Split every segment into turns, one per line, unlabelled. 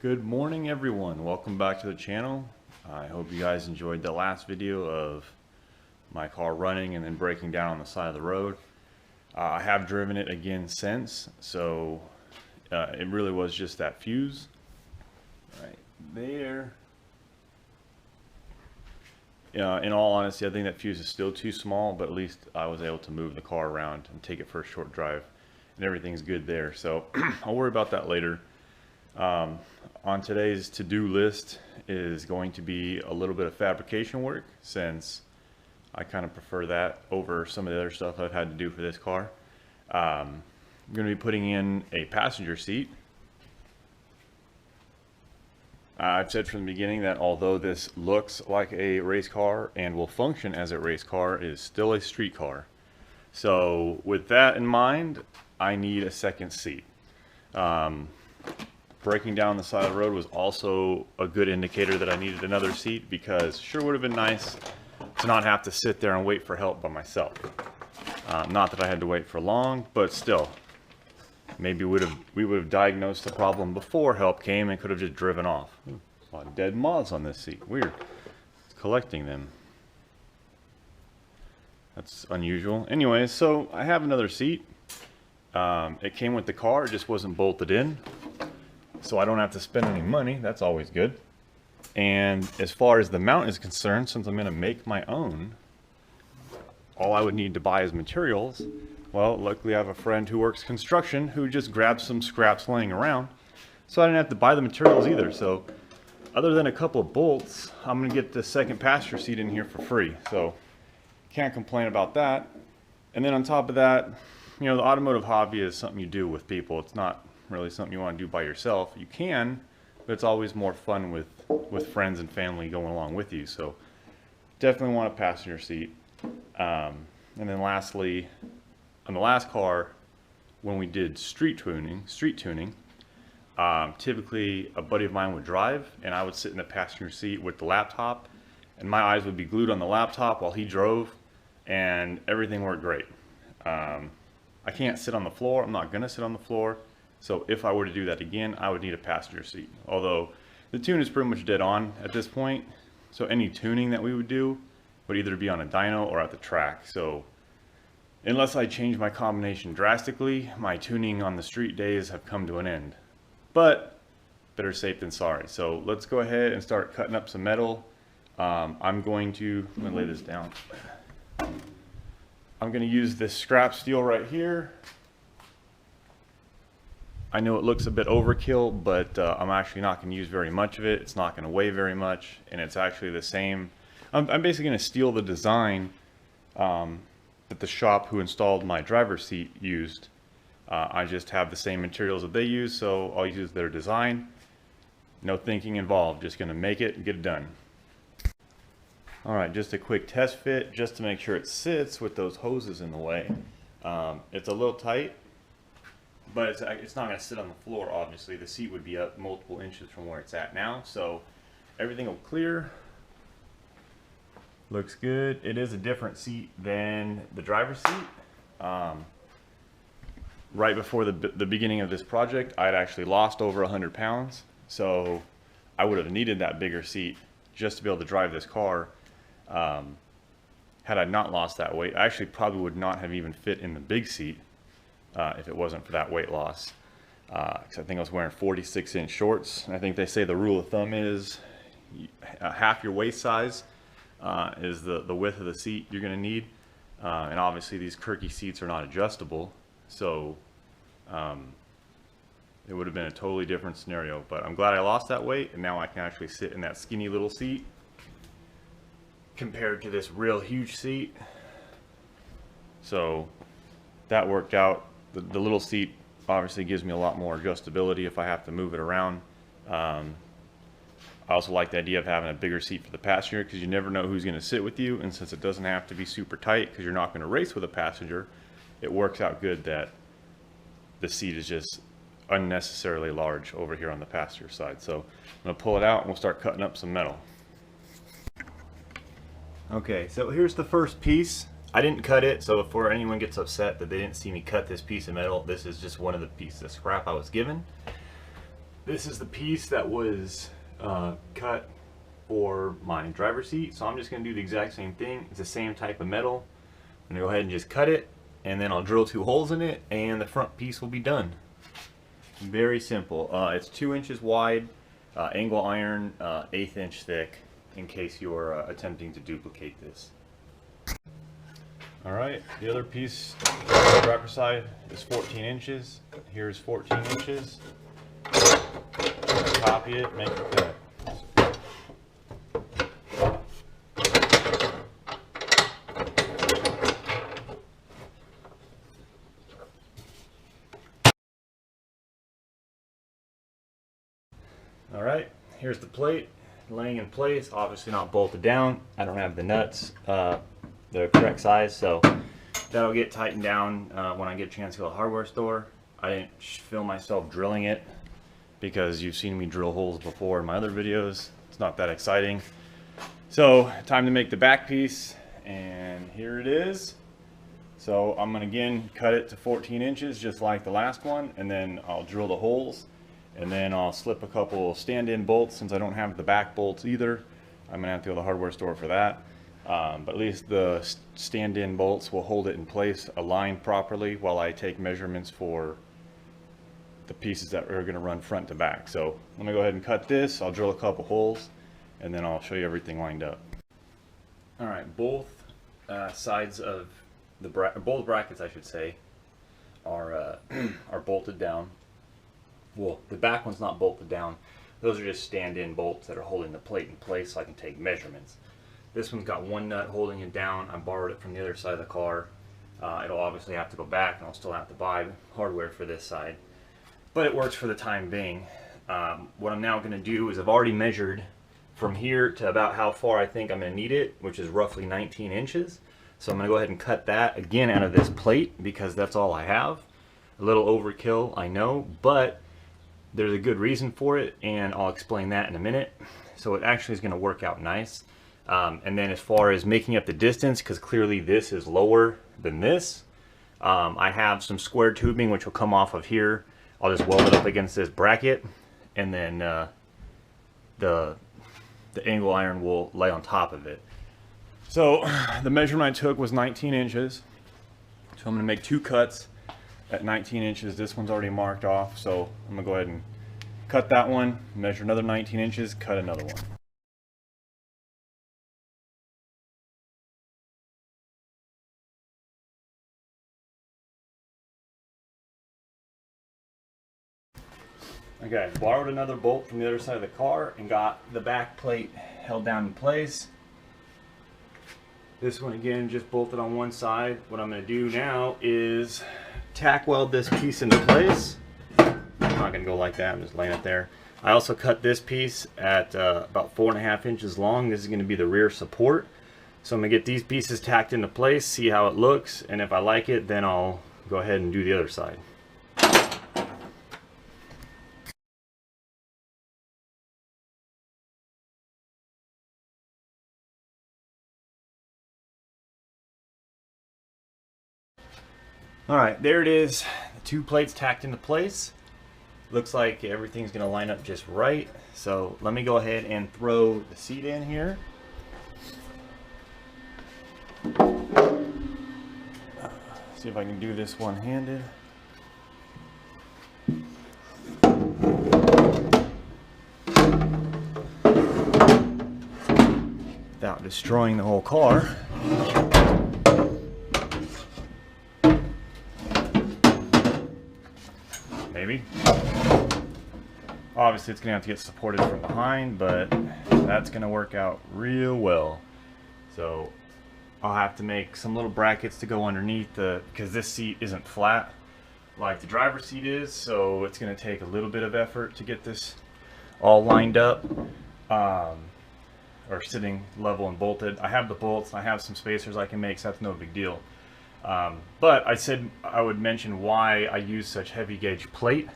Good morning everyone, welcome back to the channel. I hope you guys enjoyed the last video of my car running and then breaking down on the side of the road. I have driven it again since, so it really was just that fuse right there. In all honesty, I think that fuse is still too small, but at least I was able to move the car around and take it for a short drive and everything's good there, so I'll worry about that later. On today's to-do list is going to be a little bit of fabrication work, since I kind of prefer that over some of the other stuff I've had to do for this car. I'm going to be putting in a passenger seat. I've said from the beginning that although this looks like a race car and will function as a race car, it is still a street car. So with that in mind, I need a second seat. Breaking down the side of the road was also a good indicator that I needed another seat, because sure would have been nice to not have to sit there and wait for help by myself. Not that I had to wait for long, but still, maybe we would have diagnosed the problem before help came and could have just driven off. Ooh, a lot of dead moths on this seat. Weird. It's collecting them. That's unusual. Anyways, so I have another seat. It came with the car, it just wasn't bolted in. So I don't have to spend any money. That's always good. And as far as the mount is concerned, since I'm going to make my own, all I would need to buy is materials. Well, luckily I have a friend who works construction who just grabbed some scraps laying around, so I didn't have to buy the materials either. So other than a couple of bolts, I'm going to get the second passenger seat in here for free. So can't complain about that. And then on top of that, you know, the automotive hobby is something you do with people. It's not really something you want to do by yourself. You can, but it's always more fun with friends and family going along with you. So definitely want a passenger seat. And then lastly, on the last car, when we did street tuning, typically a buddy of mine would drive and I would sit in the passenger seat with the laptop, and my eyes would be glued on the laptop while he drove, and everything worked great. I can't sit on the floor. I'm not gonna sit on the floor. So if I were to do that again, I would need a passenger seat. Although the tune is pretty much dead on at this point. So any tuning that we would do would either be on a dyno or at the track. So unless I change my combination drastically, my tuning on the street days have come to an end. But better safe than sorry. So let's go ahead and start cutting up some metal. I'm going to lay this down. I'm going to use this scrap steel right here. I know it looks a bit overkill, but I'm actually not going to use very much of it. It's not going to weigh very much, and it's actually the same. I'm basically going to steal the design that the shop who installed my driver's seat used. I just have the same materials that they use, so I'll use their design. No thinking involved, just going to make it and get it done. Alright, just a quick test fit just to make sure it sits with those hoses in the way. It's a little tight, but it's not going to sit on the floor, obviously. The seat would be up multiple inches from where it's at now, so everything will clear. Looks good. It is a different seat than the driver's seat. Right before the beginning of this project, I had actually lost over 100 pounds, so I would have needed that bigger seat just to be able to drive this car. Had I not lost that weight, I actually probably would not have even fit in the big seat. If it wasn't for that weight loss. 'Cause I think I was wearing 46-inch shorts, and I think they say the rule of thumb is half your waist size is the width of the seat you're going to need. And obviously these Kirkey seats are not adjustable, so it would have been a totally different scenario. But I'm glad I lost that weight, and now I can actually sit in that skinny little seat compared to this real huge seat. So that worked out. The little seat obviously gives me a lot more adjustability if I have to move it around. I also like the idea of having a bigger seat for the passenger, because you never know who's going to sit with you, and since it doesn't have to be super tight because you're not going to race with a passenger, it works out good that the seat is just unnecessarily large over here on the passenger side. So I'm going to pull it out and we'll start cutting up some metal. Okay, so here's the first piece. I didn't cut it, so before anyone gets upset that they didn't see me cut this piece of metal, this is just one of the pieces of scrap I was given. this is the piece that was cut for my driver's seat, so I'm just going to do the exact same thing. It's the same type of metal. I'm going to go ahead and just cut it, and then I'll drill 2 holes in it, and the front piece will be done. Very simple. It's 2 inches wide, angle iron, 1/8 inch thick, in case you're attempting to duplicate this. Alright, the other piece, the driver's side, is 14 inches. Here's 14 inches. Copy it, make it cut. Alright, here's the plate laying in place, obviously not bolted down. I don't have the nuts the correct size, so that'll get tightened down when I get a chance to go to the hardware store. I didn't film myself drilling it because you've seen me drill holes before in my other videos. It's not that exciting. So time to make the back piece, and here it is. So I'm gonna again cut it to 14 inches just like the last one, and then I'll drill the holes, and then I'll slip a couple stand-in bolts since I don't have the back bolts either. I'm gonna have to go to the hardware store for that. But at least the stand-in bolts will hold it in place, aligned properly, while I take measurements for the pieces that are going to run front to back. So I'm going to go ahead and cut this. I'll drill a couple holes, and then I'll show you everything lined up. Alright, both sides of the both brackets, I should say, are bolted down. Well, the back one's not bolted down. Those are just stand-in bolts that are holding the plate in place so I can take measurements. This one's got one nut holding it down. I borrowed it from the other side of the car. It'll obviously have to go back, and I'll still have to buy hardware for this side. But it works for the time being. What I'm now going to do is I've already measured from here to about how far I think I'm going to need it, which is roughly 19 inches. So I'm going to go ahead and cut that again out of this plate because that's all I have. A little overkill, I know, but there's a good reason for it, and I'll explain that in a minute. So it actually is going to work out nice. And then as far as making up the distance, because clearly this is lower than this, I have some square tubing which will come off of here. I'll just weld it up against this bracket, and then the angle iron will lay on top of it. So the measurement I took was 19 inches. So I'm going to make 2 cuts at 19 inches. This one's already marked off, so I'm going to go ahead and cut that one, measure another 19 inches, cut another one. Okay, borrowed another bolt from the other side of the car and got the back plate held down in place. This one again just bolted on one side. What I'm going to do now is tack weld this piece into place. I'm not going to go like that, I'm just laying it there. I also cut this piece at about 4.5 inches long. This is going to be the rear support. So I'm going to get these pieces tacked into place, see how it looks, and if I like it, then I'll go ahead and do the other side. Alright, there it is. The 2 plates tacked into place. Looks like everything's going to line up just right. So let me go ahead and throw the seat in here. See if I can do this one-handed. Without destroying the whole car. Maybe. Obviously it's gonna have to get supported from behind, but that's gonna work out real well. So I'll have to make some little brackets to go underneath because this seat isn't flat like the driver's seat is, so it's gonna take a little bit of effort to get this all lined up or sitting level and bolted. I have the bolts, I have some spacers I can make, so that's no big deal. But I said I would mention why I use such heavy gauge plate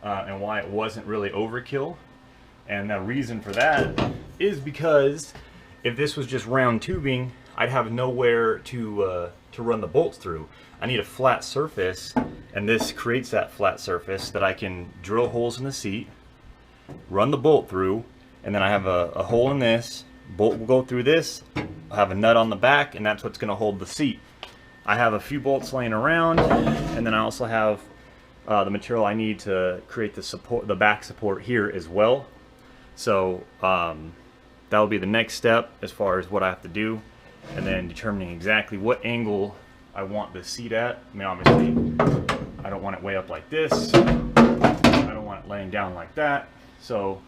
and why it wasn't really overkill. And the reason for that is because if this was just round tubing, I'd have nowhere to run the bolts through. I need a flat surface, and this creates that flat surface that I can drill holes in the seat,
run the bolt through, and then I have a hole in this. Bolt will go through this. I have a nut on the back, and that's what's going to hold the seat. I have a few bolts laying around, and then I also have the material I need to create the support, the back support here as well. So that will be the next step as far as what I have to do, and then determining exactly what angle I want the seat at. I mean, obviously, I don't want it way up like this. I don't want it laying down like that. So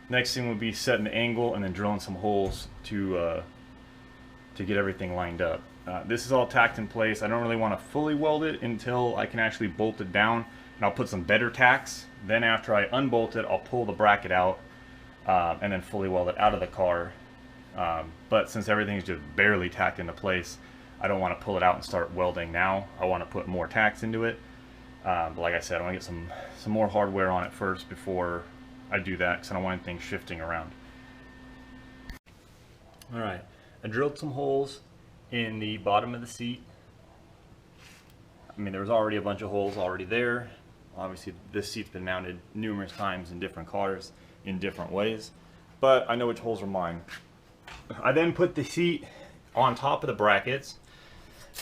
next thing would be setting the angle and then drilling some holes to get everything lined up. This is all tacked in place. I don't really want to fully weld it until I can actually bolt it down, and I'll put some better tacks. Then after I unbolt it, I'll pull the bracket out and then fully weld it out of the car. But since everything's just barely tacked into place, I don't want to pull it out and start welding now. I want to put more tacks into it. But like I said, I want to get some more hardware on it first before I do that, because I don't want anything shifting around. Alright, I drilled some holes in the bottom of the seat. I mean, there was already a bunch of holes already there. Obviously, this seat's been mounted numerous times in different cars in different ways, but I know which holes are mine. I then put the seat on top of the brackets,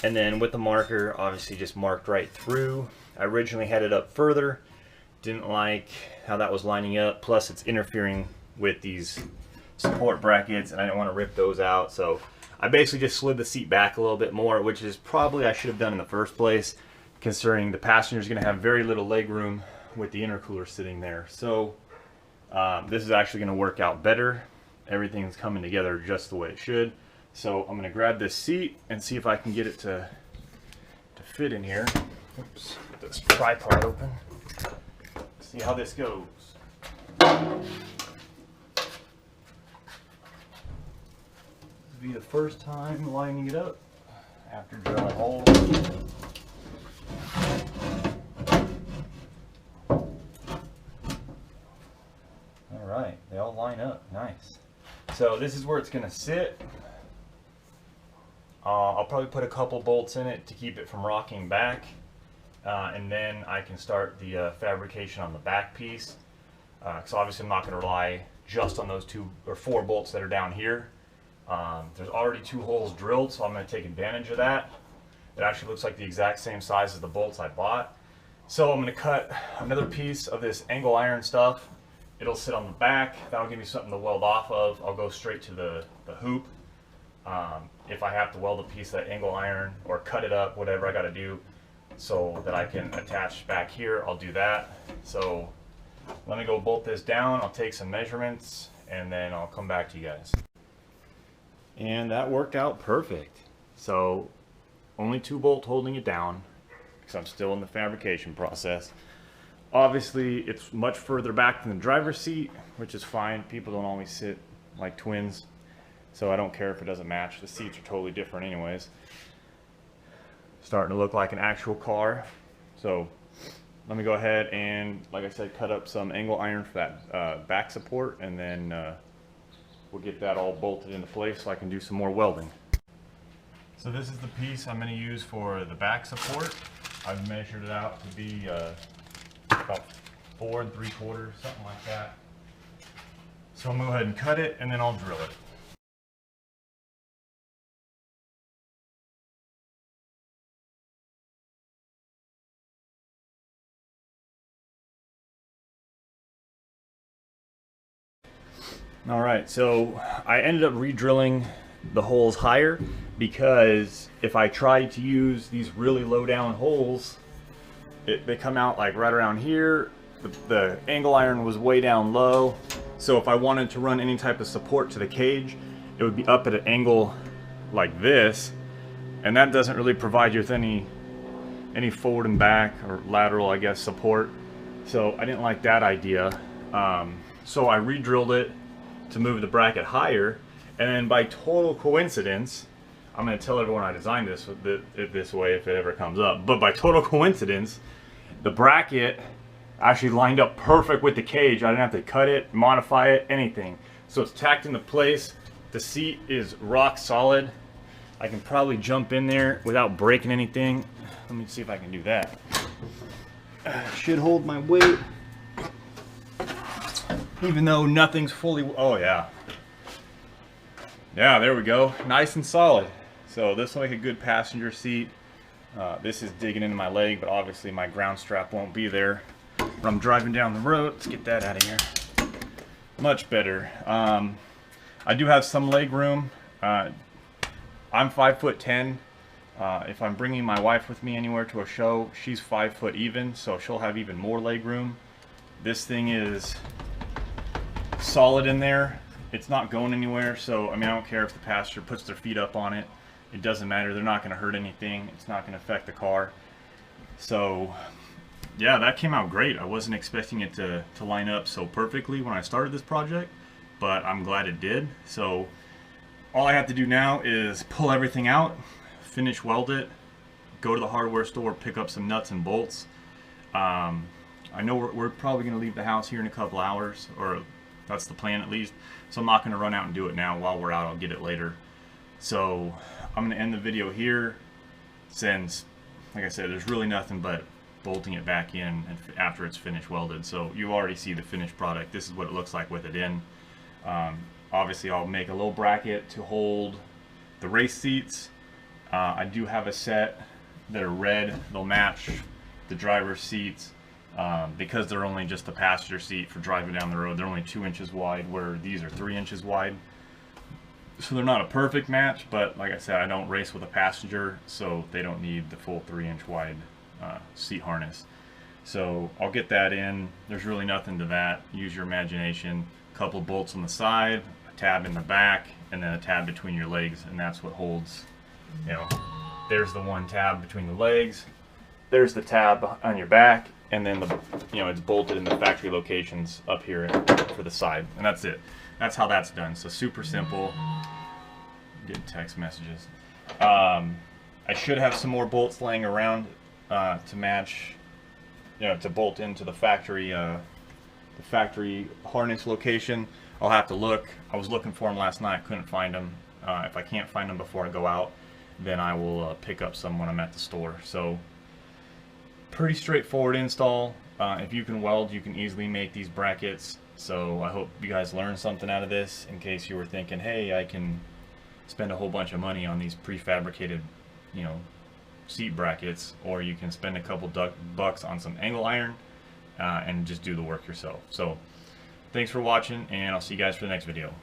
and then with the marker, obviously just marked right through. I originally had it up further, didn't like how that was lining up, plus it's interfering with these support brackets, and I didn't want to rip those out, so I basically just slid the seat back a little bit more, which is probably I should have done in the first place, considering the passenger's going to have very little leg room with the intercooler sitting there. So this is actually going to work out better. Everything's coming together just the way it should. So I'm going to grab this seat and see if I can get it to fit in here. Oops, get this tripod open. See how this goes. This will be the first time lining it up after drilling holes. Alright, they all line up. Nice. So this is where it's going to sit. I'll probably put a couple bolts in it to keep it from rocking back. And then I can start the fabrication on the back piece. Because obviously I'm not going to rely just on those 2 or 4 bolts that are down here. There's already 2 holes drilled, so I'm going to take advantage of that. It actually looks like the exact same size as the bolts I bought. So I'm going to cut another piece of this angle iron stuff. It'll sit on the back. That'll give me something to weld off of. I'll go straight to the hoop. If I have to weld a piece of that angle iron or cut it up, whatever I got to do so that I can attach back here, I'll do that. So let me go bolt this down. I'll take some measurements and then I'll come back to you guys. And that worked out perfect. So only 2 bolts holding it down because I'm still in the fabrication process. Obviously it's much further back than the driver's seat, which is fine. People don't always sit like twins, so I don't care if it doesn't match. The seats are totally different anyways. Starting to look like an actual car. So let me go ahead and, like I said, cut up some angle iron for that back support, and then we'll get that all bolted into place so I can do some more welding. So this is the piece I'm going to use for the back support. I've measured it out to be about 4 3/4, something like that. So I'm going to go ahead and cut it, and then I'll drill it. Alright, so I ended up re-drilling the holes higher because if I try to use these really low down holes, they come out like right around here. The angle iron was way down low, so if I wanted to run any type of support to the cage, it would be up at an angle like this, and that doesn't really provide you with any forward and back or lateral, I guess, support. So I didn't like that idea. So I re-drilled it to move the bracket higher, and then by total coincidence, I'm going to tell everyone I designed this way if it ever comes up, but by total coincidence, the bracket actually lined up perfect with the cage. I didn't have to cut it, modify it, anything. So it's tacked into place. The seat is rock solid. I can probably jump in there without breaking anything. Let me see if I can do that. Should hold my weight.
Even though nothing's fully, oh yeah. Yeah, there we go. Nice and solid. So this will make a good passenger seat. This is digging into my leg, but obviously my ground strap won't be there when I'm driving down the road. Let's get that out of here. Much better. I do have some leg room. I'm 5'10". If I'm bringing my wife with me anywhere to a show, she's 5 foot even, so she'll have even more leg room. This thing is solid in there. It's not going anywhere, so I mean, I don't care if the passenger puts their feet up on it. It doesn't matter. They're not going to hurt anything. It's not going to affect the car. So yeah, that came out great. I wasn't expecting it to line up so perfectly when I started this project, but I'm glad it did. So all I have to do now is pull everything out, finish weld it, go to the hardware store, pick up some nuts and bolts. I know we're probably going to leave the house here in a couple hours, or that's the plan at least. So I'm not going to run out and do it now while we're out. I'll get it later. So I'm going to end the video here, since, like I said, there's really nothing but bolting it back in after it's finished welded. So you already see the finished product. This is what it looks like with it in. Obviously I'll make a little bracket to hold the race seats. I do have a set that are red. They'll match the driver's seats. Because they're only just the passenger seat for driving down the road, they're only 2 inches wide, where these are 3 inches wide. So they're not a perfect match, but like I said, I don't race with a passenger, so they don't need the full 3-inch wide seat harness. So I'll get that in. There's really nothing to that. Use your imagination. A couple bolts on the side, a tab in the back, and then a tab between your legs, and that's what holds, you know, there's the one tab between the legs, there's the tab on your back, and then the, you know, it's bolted in the factory locations up here for the side, and that's it. That's how that's done. So super simple. I'm getting text messages. I should have some more bolts laying around to match, you know, to bolt into the factory harness location. I'll have to look. I was looking for them last night, couldn't find them. If I can't find them before I go out, then I will pick up some when I'm at the store. So pretty straightforward install. If you can weld, you can easily make these brackets. So I hope you guys learned something out of this, in case you were thinking, hey, I can spend a whole bunch of money on these prefabricated, you know, seat brackets, or you can spend a couple bucks on some angle iron and just do the work yourself. So thanks for watching, and I'll see you guys for the next video.